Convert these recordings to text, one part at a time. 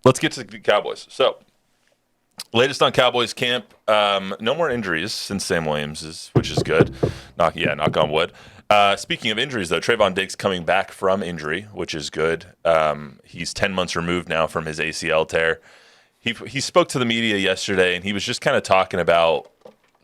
let's get to the Cowboys. So, latest on Cowboys camp. No more injuries since Sam Williams, which is good. Knock on wood. Speaking of injuries, though, Trevon Diggs coming back from injury, which is good. He's 10 months removed now from his ACL tear. He spoke to the media yesterday, and he was just kind of talking about,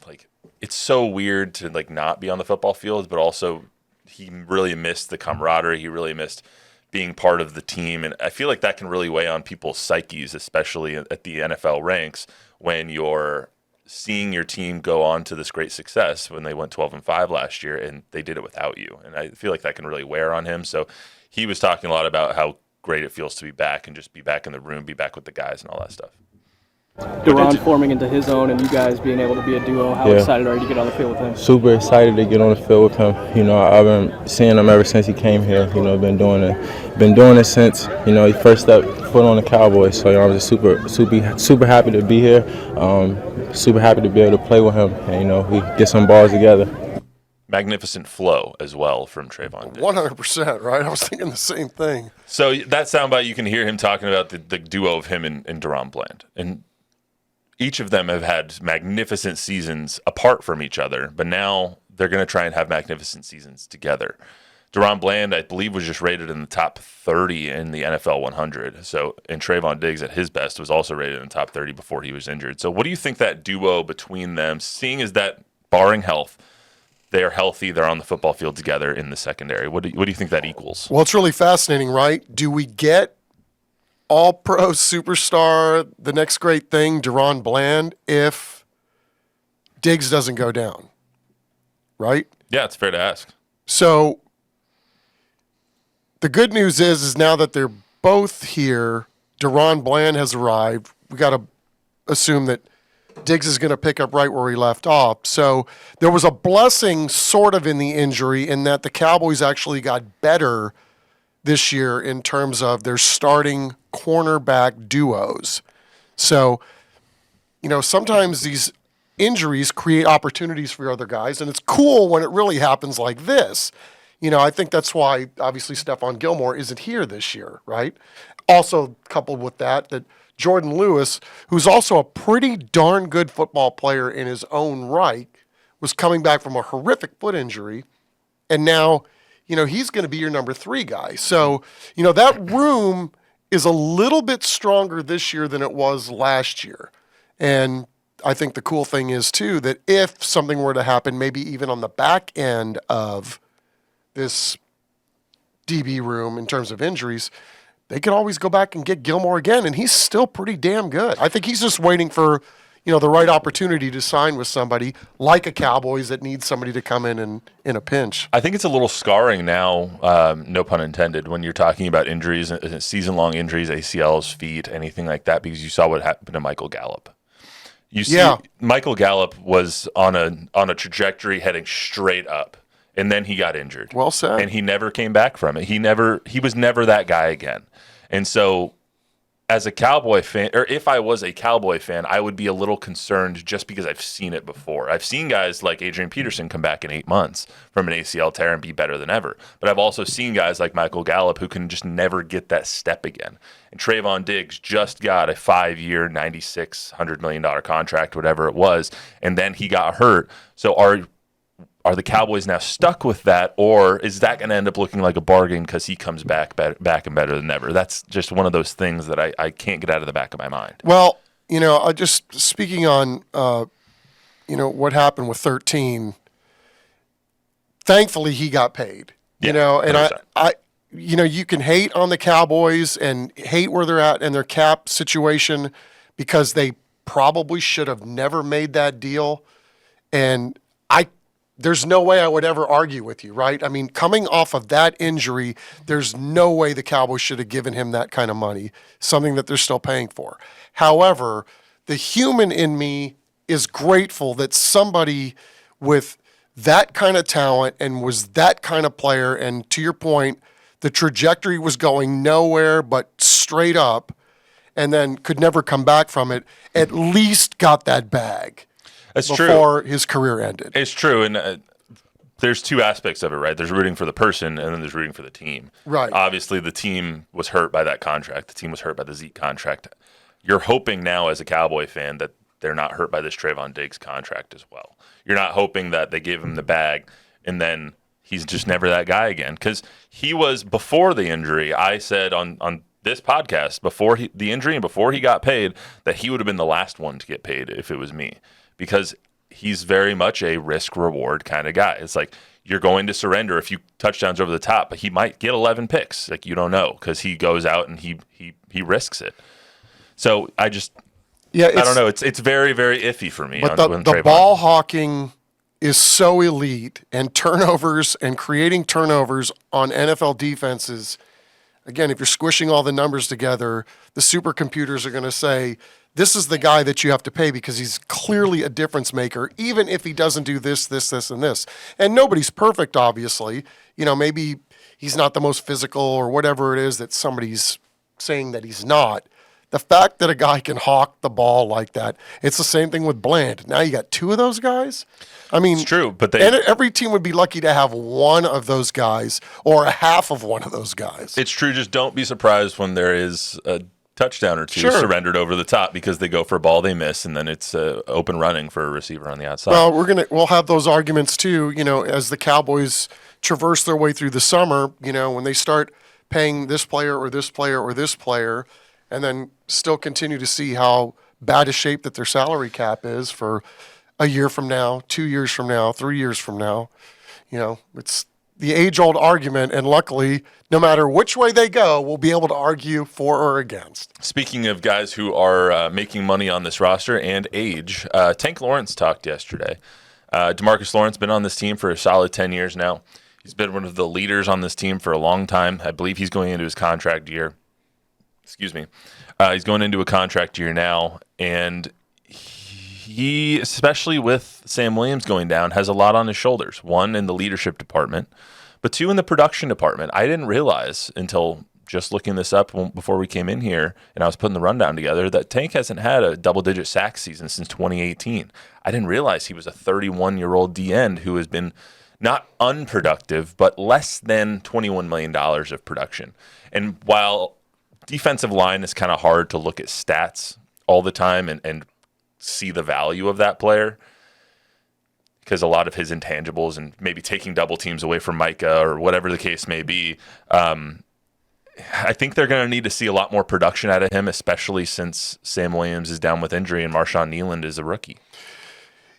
like, it's so weird to, like, not be on the football field, but also he really missed the camaraderie. He really missed being part of the team. And I feel like that can really weigh on people's psyches, especially at the NFL ranks, when you're seeing your team go on to this great success when they went 12-5 last year, and they did it without you. And I feel like that can really wear on him. So he was talking a lot about how great it feels to be back and just be back in the room, be back with the guys and all that stuff. DaRon forming into his own and you guys being able to be a duo, how excited are you to get on the field with him? Super excited to get on the field with him. You know, I've been seeing him ever since he came here. You know, been doing it since, you know, he first stepped foot on the Cowboys. So, you know, I'm just super happy to be here. Super happy to be able to play with him and, you know, we get some balls together. Magnificent flow as well from Trevon Diggs. 100%, right? I was thinking the same thing. So that soundbite, you can hear him talking about the duo of him and DaRon Bland. And each of them have had magnificent seasons apart from each other, but now they're going to try and have magnificent seasons together. DaRon Bland, I believe, was just rated in the top 30 in the NFL 100. So, and Trevon Diggs at his best was also rated in the top 30 before he was injured. So what do you think that duo between them, seeing as that, barring health, they are healthy, they're on the football field together in the secondary. What do you think that equals? Well, it's really fascinating, right? Do we get all-pro superstar, the next great thing, DaRon Bland, if Diggs doesn't go down, right? Yeah, it's fair to ask. So the good news is now that they're both here, DaRon Bland has arrived. We got to assume that Diggs is going to pick up right where he left off. So there was a blessing sort of in the injury in that the Cowboys actually got better this year in terms of their starting cornerback duos. So, you know, sometimes these injuries create opportunities for other guys, and it's cool when it really happens like this. You know, I think that's why, obviously, Stephon Gilmore isn't here this year, right? Also, coupled with that Jordan Lewis, who's also a pretty darn good football player in his own right, was coming back from a horrific foot injury, and now, you know, he's going to be your number 3 guy. So, you know, that room is a little bit stronger this year than it was last year. And I think the cool thing is, too, that if something were to happen, maybe even on the back end of this DB room in terms of injuries, they could always go back and get Gilmore again, and he's still pretty damn good. I think he's just waiting for, you know, the right opportunity to sign with somebody like a Cowboys that needs somebody to come in a pinch. I think it's a little scarring now, no pun intended, when you're talking about injuries, season-long injuries, ACLs, feet, anything like that, because you saw what happened to Michael Gallup. You see, Michael Gallup was on a trajectory heading straight up, and then he got injured. Well said. And he never came back from it. He was never that guy again. And so, as a Cowboy fan, or if I was a Cowboy fan, I would be a little concerned just because I've seen it before. I've seen guys like Adrian Peterson come back in 8 months from an ACL tear and be better than ever. But I've also seen guys like Michael Gallup who can just never get that step again. And Trevon Diggs just got a 5-year, $96 million contract, whatever it was, and then he got hurt. So are the Cowboys now stuck with that, or is that going to end up looking like a bargain because he comes back and better than ever? That's just one of those things that I can't get out of the back of my mind. Well, you know, just speaking on, you know, what happened with 13, thankfully he got paid. You know, and 100%. I, you know, you can hate on the Cowboys and hate where they're at in their cap situation because they probably should have never made that deal. And there's no way I would ever argue with you, right? I mean, coming off of that injury, there's no way the Cowboys should have given him that kind of money, something that they're still paying for. However, the human in me is grateful that somebody with that kind of talent and was that kind of player, and to your point, the trajectory was going nowhere but straight up, and then could never come back from it, at least got that bag. That's before his career ended. It's true, and there's two aspects of it, right? There's rooting for the person, and then there's rooting for the team. Right. Obviously, the team was hurt by that contract. The team was hurt by the Zeke contract. You're hoping now as a Cowboy fan that they're not hurt by this Trevon Diggs contract as well. You're not hoping that they gave him the bag and then he's just never that guy again. Because he was, before the injury, I said on this podcast, before the injury and before he got paid, that he would have been the last one to get paid if it was me. Because he's very much a risk-reward kind of guy. It's like you're going to surrender a few touchdowns over the top, but he might get 11 picks. Like, you don't know because he goes out and he risks it. So I don't know. It's very, very iffy for me. But the ball hawking is so elite, and turnovers and creating turnovers on NFL defenses. Again, if you're squishing all the numbers together, the supercomputers are going to say, this is the guy that you have to pay because he's clearly a difference maker, even if he doesn't do this, and this. And nobody's perfect, obviously. Maybe he's not the most physical or whatever it is that somebody's saying that he's not. The fact that a guy can hawk the ball like that, it's the same thing with Bland. Now you got two of those guys. I mean, it's true, but every team would be lucky to have one of those guys or a half of one of those guys. It's true. Just don't be surprised when there is a touchdown or two surrendered over the top because they go for a ball they miss, and then it's open running for a receiver on the outside. Well, we'll have those arguments too. As the Cowboys traverse their way through the summer, when they start paying this player or this player or this player, and then still continue to see how bad a shape that their salary cap is for a year from now, 2 years from now, 3 years from now. It's the age-old argument, and luckily, no matter which way they go, we'll be able to argue for or against. Speaking of guys who are making money on this roster and age, Tank Lawrence talked yesterday. Demarcus Lawrence been on this team for a solid 10 years now. He's been one of the leaders on this team for a long time. I believe he's going into his contract year. Excuse me. He's going into a contract year now, and he, especially with Sam Williams going down, has a lot on his shoulders. One, in the leadership department, but two, in the production department. I didn't realize until just looking this up before we came in here and I was putting the rundown together that Tank hasn't had a double-digit sack season since 2018. I didn't realize he was a 31-year-old D-end who has been not unproductive, but less than $21 million of production. And while defensive line is kind of hard to look at stats all the time and see the value of that player because a lot of his intangibles and maybe taking double teams away from Micah or whatever the case may be. I think they're going to need to see a lot more production out of him, especially since Sam Williams is down with injury and Marshawn Nealand is a rookie.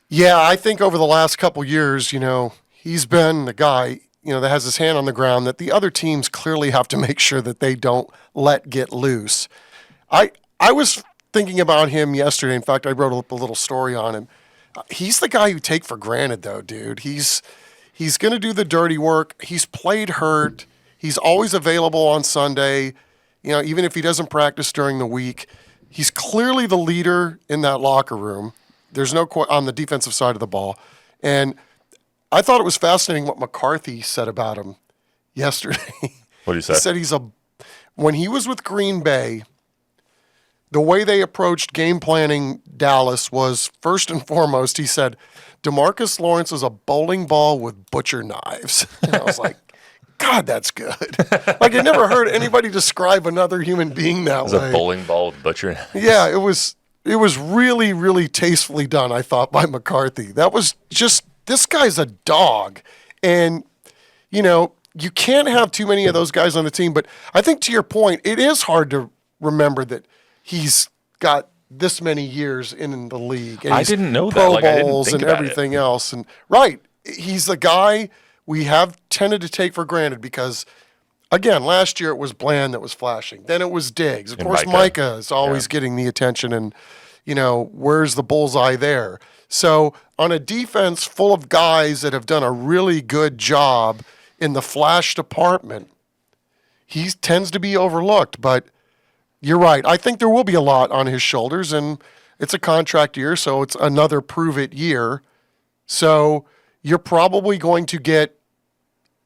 Yeah, I think over the last couple years, he's been the guy, that has his hand on the ground that the other teams clearly have to make sure that they don't let get loose. I was thinking about him yesterday. In fact, I wrote up a little story on him. He's the guy you take for granted, though, dude. He's going to do the dirty work. He's played hurt. He's always available on Sunday, even if he doesn't practice during the week. He's clearly the leader in that locker room. There's no on the defensive side of the ball. And I thought it was fascinating what McCarthy said about him yesterday. What did he say? He said when he was with Green Bay, the way they approached game planning Dallas was, first and foremost, he said, Demarcus Lawrence is a bowling ball with butcher knives. And I was like, God, that's good. Like, I never heard anybody describe another human being that way. It was a bowling ball with butcher knives. Yeah, it was really, really tastefully done, I thought, by McCarthy. That was just, this guy's a dog. And, you can't have too many of those guys on the team. But I think, to your point, it is hard to remember that he's got this many years in the league. And I didn't know that. Pro Like, I didn't Bowls think and about everything else. And right, he's a guy we have tended to take for granted because, again, last year it was Bland that was flashing. Then it was Diggs. Of course, Micah is always getting the attention, and where's the bullseye there? So on a defense full of guys that have done a really good job in the flash department, he tends to be overlooked. But you're right. I think there will be a lot on his shoulders, and it's a contract year, so it's another prove-it year. So you're probably going to get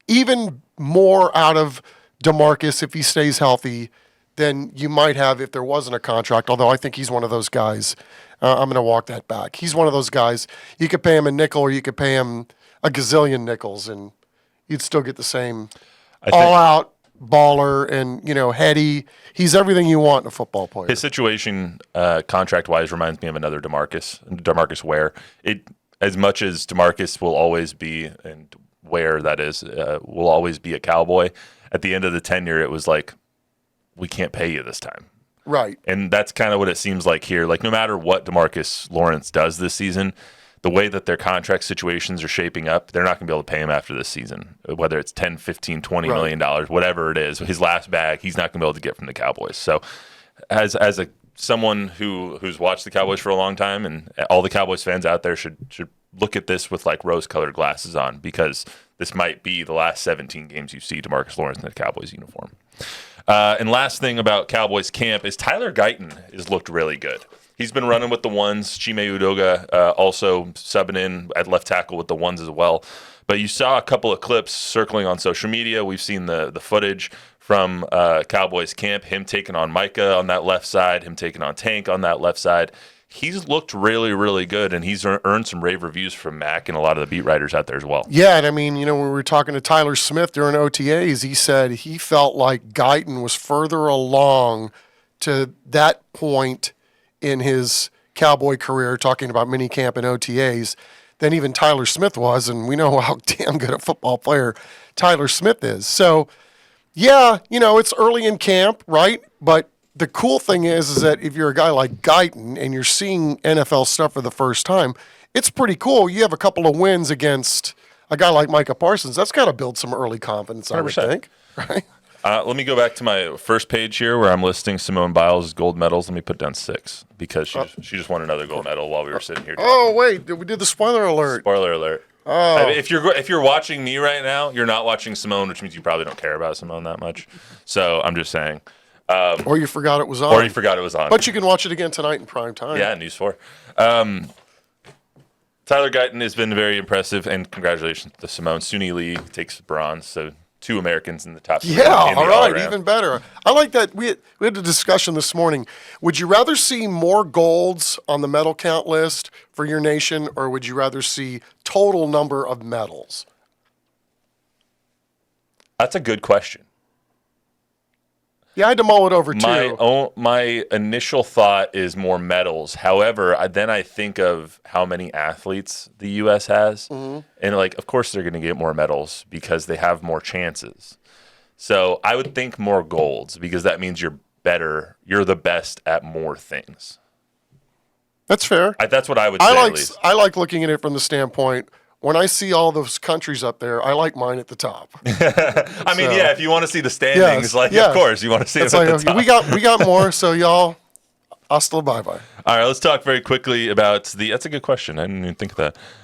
even more out of DeMarcus if he stays healthy than you might have if there wasn't a contract, although I think he's one of those guys. I'm going to walk that back. He's one of those guys. You could pay him a nickel or you could pay him a gazillion nickels, and you'd still get the same I think all-out baller and, heady. He's everything you want in a football player. his situation, contract-wise, reminds me of another Demarcus Ware. As much as Demarcus will always be, and Ware, that is, will always be a Cowboy, at the end of the tenure, it was like, we can't pay you this time. Right. And that's kind of what it seems like here. Like, no matter what Demarcus Lawrence does this season, the way that their contract situations are shaping up, they're not going to be able to pay him after this season, whether it's 10, 15, 20 million dollars, whatever it is. His last bag, he's not going to be able to get from the Cowboys. So as someone who's watched the Cowboys for a long time, and all the Cowboys fans out there should look at this with like rose-colored glasses on, because this might be the last 17 games you see DeMarcus Lawrence in the Cowboys uniform. And last thing about Cowboys camp is Tyler Guyton has looked really good. He's been running with the ones. Chime Udoga also subbing in at left tackle with the ones as well. But you saw a couple of clips circling on social media. We've seen the footage from Cowboys camp, him taking on Micah on that left side, him taking on Tank on that left side. He's looked really, really good, and he's earned some rave reviews from Mac and a lot of the beat writers out there as well. Yeah, and I mean, when we were talking to Tyler Smith during OTAs, he said he felt like Guyton was further along to that point in his Cowboy career, talking about minicamp and OTAs, than even Tyler Smith was, and we know how damn good a football player Tyler Smith is. So, yeah, it's early in camp, right? But the cool thing is that if you're a guy like Guyton and you're seeing NFL stuff for the first time, it's pretty cool. You have a couple of wins against a guy like Micah Parsons. That's got to build some early confidence, I would 100%. think, right? Let me go back to my first page here where I'm listing Simone Biles' gold medals. Let me put down 6 because she just won another gold medal while we were sitting here. Oh, wait, we did the spoiler alert. Spoiler alert. Oh. I mean, if you're watching me right now, you're not watching Simone, which means you probably don't care about Simone that much. So I'm just saying. Or you forgot it was on. Or you forgot it was on. But you can watch it again tonight in prime time. Yeah, News 4. Tyler Guyton has been very impressive, and congratulations to Simone. Suni Lee takes bronze, so 2 Americans in the top 3. Yeah, in the all right, all-around. even better. I like that. We had a discussion this morning. Would you rather see more golds on the medal count list for your nation, or would you rather see total number of medals? That's a good question. Yeah, I had to mull it over too. My initial thought is more medals. However, then I think of how many athletes the U.S. has. Mm-hmm. And, of course they're going to get more medals because they have more chances. So I would think more golds because that means you're better. You're the best at more things. That's fair. That's what I would say, at least. I like looking at it from the standpoint, when I see all those countries up there, I like mine at the top. I mean, yeah, if you want to see the standings, of course, you want to see it at the top. We got more, so y'all, hasta bye-bye. All right, let's talk very quickly about that's a good question. I didn't even think of that.